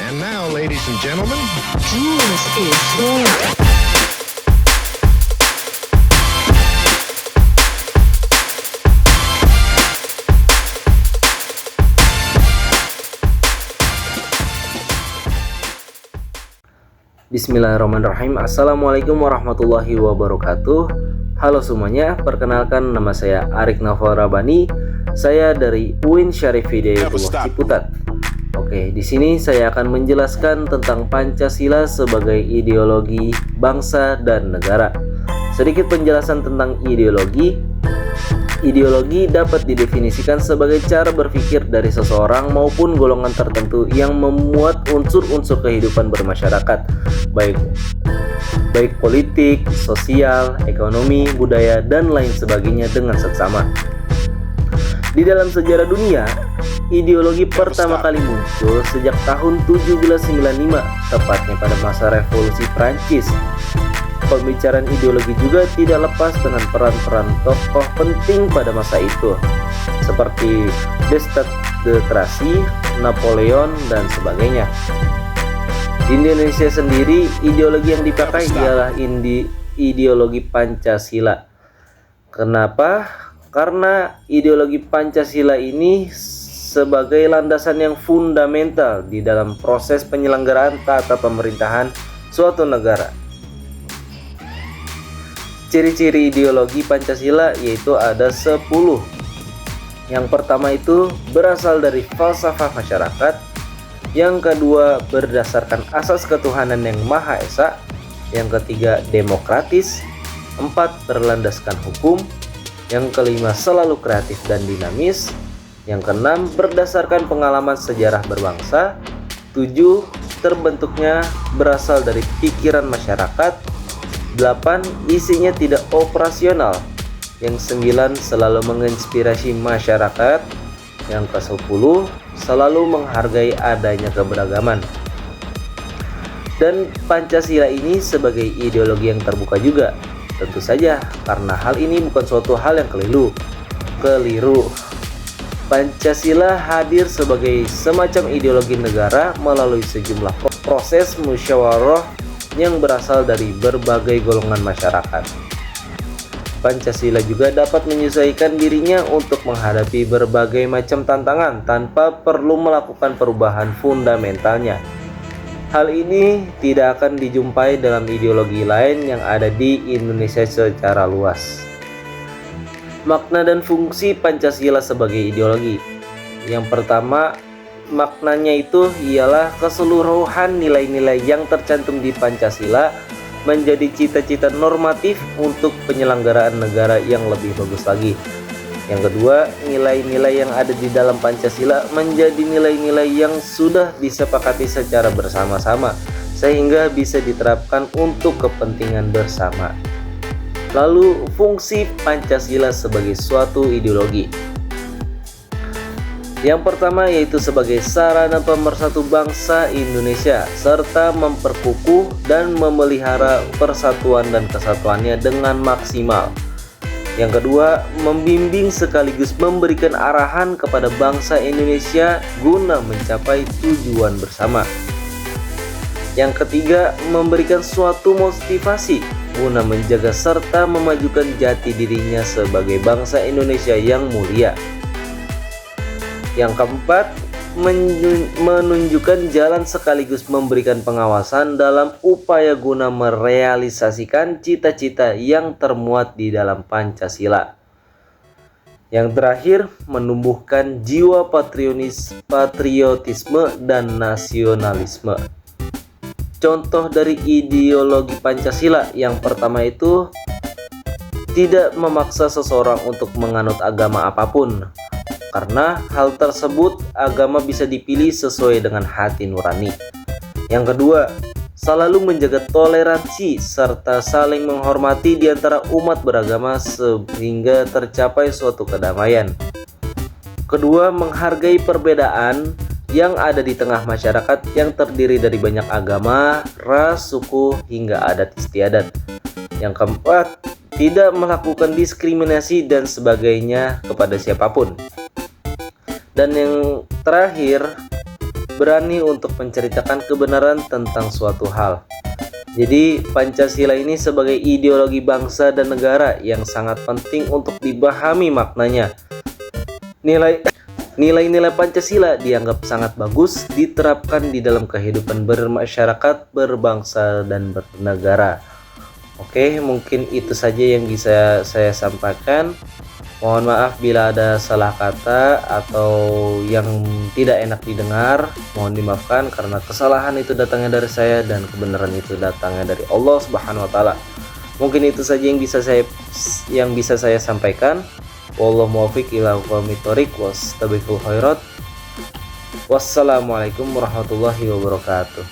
And now, ladies and gentlemen, This is your Bismillahirrahmanirrahim. Assalamualaikum warahmatullahi wabarakatuh. Halo semuanya, perkenalkan nama saya Arik Naufal Rabani. Saya dari UIN Syarif Hidayatullah Ciputat. Oke, di sini saya akan menjelaskan tentang Pancasila sebagai ideologi bangsa dan negara. Sedikit penjelasan tentang ideologi. Ideologi dapat didefinisikan sebagai cara berpikir dari seseorang maupun golongan tertentu yang memuat unsur-unsur kehidupan bermasyarakat, baik politik, sosial, ekonomi, budaya, dan lain sebagainya dengan seksama. Di dalam sejarah dunia, ideologi pertama kali muncul sejak tahun 1795, tepatnya pada masa Revolusi Prancis. Pembicaraan ideologi juga tidak lepas dengan peran-peran tokoh penting pada masa itu, seperti Descartes de Tracy, Napoleon, dan sebagainya. Di Indonesia sendiri, ideologi yang dipakai ialah ideologi Pancasila. Kenapa? Karena ideologi Pancasila ini sebagai landasan yang fundamental di dalam proses penyelenggaraan tata pemerintahan suatu negara. Ciri-ciri ideologi Pancasila yaitu ada 10. Yang pertama itu berasal dari falsafah masyarakat. Yang kedua berdasarkan asas ketuhanan yang Maha Esa. Yang ketiga demokratis. 4 berlandaskan hukum. Yang kelima selalu kreatif dan dinamis. Yang keenam berdasarkan pengalaman sejarah berbangsa. 7 terbentuknya berasal dari pikiran masyarakat. 8 isinya tidak operasional. Yang 9 selalu menginspirasi masyarakat. Yang ke-10 selalu menghargai adanya keberagaman. Dan Pancasila ini sebagai ideologi yang terbuka juga. Tentu saja karena hal ini bukan suatu hal yang keliru. Pancasila hadir sebagai semacam ideologi negara melalui sejumlah proses musyawarah yang berasal dari berbagai golongan masyarakat. Pancasila juga dapat menyesuaikan dirinya untuk menghadapi berbagai macam tantangan tanpa perlu melakukan perubahan fundamentalnya. Hal ini tidak akan dijumpai dalam ideologi lain yang ada di Indonesia secara luas. Makna dan fungsi Pancasila sebagai ideologi. Yang pertama, maknanya itu ialah keseluruhan nilai-nilai yang tercantum di Pancasila menjadi cita-cita normatif untuk penyelenggaraan negara yang lebih bagus lagi. Yang kedua, nilai-nilai yang ada di dalam Pancasila menjadi nilai-nilai yang sudah disepakati secara bersama-sama sehingga bisa diterapkan untuk kepentingan bersama. Lalu, fungsi Pancasila sebagai suatu ideologi. Yang pertama yaitu sebagai sarana pemersatu bangsa Indonesia serta memperkukuh dan memelihara persatuan dan kesatuannya dengan maksimal. Yang kedua, membimbing sekaligus memberikan arahan kepada bangsa Indonesia guna mencapai tujuan bersama. Yang ketiga, memberikan suatu motivasi guna menjaga serta memajukan jati dirinya sebagai bangsa Indonesia yang mulia. Yang keempat, menunjukkan jalan sekaligus memberikan pengawasan dalam upaya guna merealisasikan cita-cita yang termuat di dalam Pancasila. Yang terakhir, menumbuhkan jiwa patriotisme dan nasionalisme. Contoh dari ideologi Pancasila yang pertama itu tidak memaksa seseorang untuk menganut agama apapun. Karena hal tersebut agama bisa dipilih sesuai dengan hati nurani. Yang kedua, selalu menjaga toleransi serta saling menghormati di antara umat beragama sehingga tercapai suatu kedamaian. Kedua, menghargai perbedaan yang ada di tengah masyarakat yang terdiri dari banyak agama, ras, suku, hingga adat istiadat. Yang keempat, tidak melakukan diskriminasi dan sebagainya kepada siapapun. Dan yang terakhir, berani untuk menceritakan kebenaran tentang suatu hal. Jadi Pancasila ini sebagai ideologi bangsa dan negara yang sangat penting untuk dipahami maknanya. Nilai-nilai Pancasila dianggap sangat bagus diterapkan di dalam kehidupan bermasyarakat, berbangsa, dan bernegara. Oke, mungkin itu saja yang bisa saya sampaikan. Mohon maaf bila ada salah kata atau yang tidak enak didengar. Mohon dimaafkan karena kesalahan itu datangnya dari saya dan kebenaran itu datangnya dari Allah Subhanahu wa taala. Mungkin itu saja yang bisa saya sampaikan. Wallahu muwaffiq ila aqwamit thoriq wastabiqul khairat. Wassalamualaikum warahmatullahi wabarakatuh.